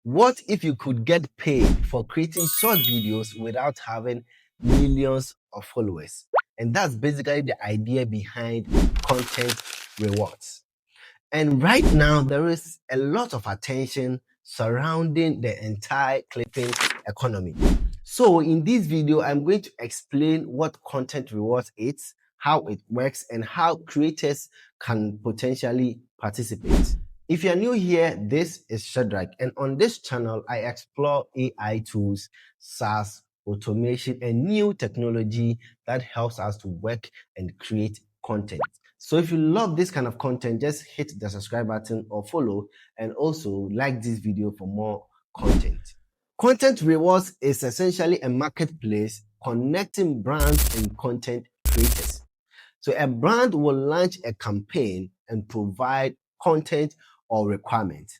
What if you could get paid for creating short videos without having millions of followers? And that's basically the idea behind content rewards. And right now, there is a lot of attention surrounding the entire clipping economy. So in this video, I'm going to explain what content rewards is, how it works, and how creators can potentially participate. If you're new here, this is Shadrach, and on this channel, I explore AI tools, SaaS, automation, and new technology that helps us to work and create content. So if you love this kind of content, just hit the subscribe button or follow, and also like this video for more content. Content rewards is essentially a marketplace connecting brands and content creators. So a brand will launch a campaign and provide content or requirement.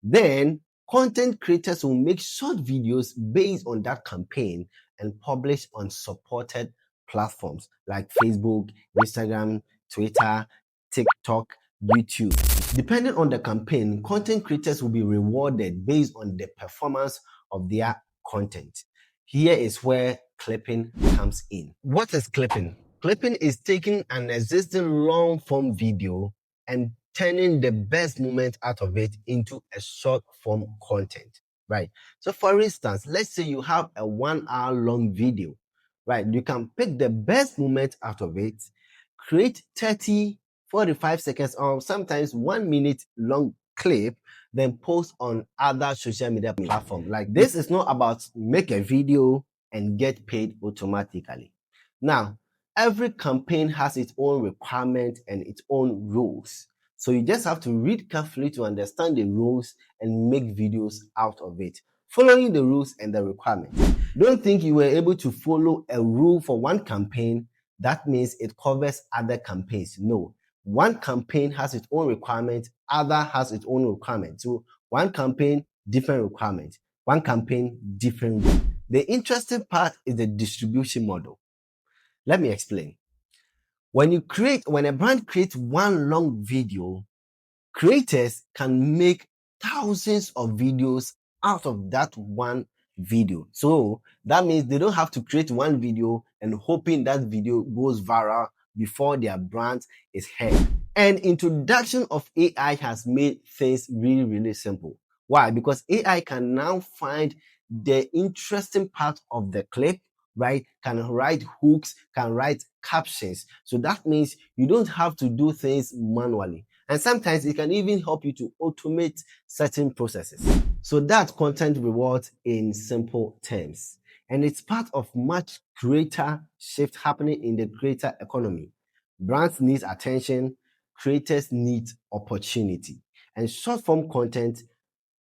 Then content creators will make short videos based on that campaign and publish on supported platforms like Facebook, Instagram, Twitter, TikTok, YouTube. Depending on the campaign, content creators will be rewarded based on the performance of their content. Here is where clipping comes in. What is clipping? Clipping is taking an existing long form video and turning the best moment out of it into a short form content, right? So for instance, let's say you have a 1 hour long video, right? You can pick the best moment out of it, create 30, 45 seconds or sometimes 1 minute long clip, then post on other social media platforms. Like this is not about make a video and get paid automatically. Now, every campaign has its own requirement and its own rules. So you just have to read carefully to understand the rules and make videos out of it, following the rules and the requirements. Don't think you were able to follow a rule for one campaign, that means it covers other campaigns. No, one campaign has its own requirement, other has its own requirement. So one campaign, different requirement. One campaign, different rule. The interesting part is the distribution model. Let me explain. When a brand creates one long video, creators can make thousands of videos out of that one video. So that means they don't have to create one video and hoping that video goes viral before their brand is heard. And introduction of AI has made things really, really simple. Why? Because AI can now find the interesting part of the clip, right? Can write hooks, can write captions. So that means you don't have to do things manually. And sometimes it can even help you to automate certain processes. So that's content rewards in simple terms. And it's part of much greater shift happening in the creator economy. Brands need attention, creators need opportunity, and short form content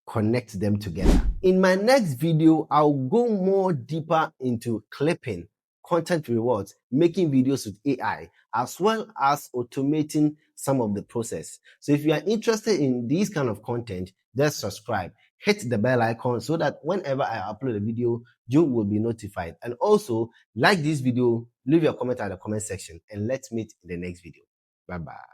connect them together. In my next video, I'll go more deeper into clipping, content rewards, making videos with AI, as well as automating some of the process. So if you are interested in this kind of content, just subscribe, hit the bell icon so that whenever I upload a video, you will be notified. And also like this video, leave your comment at the comment section, and let's meet in the next video. Bye bye.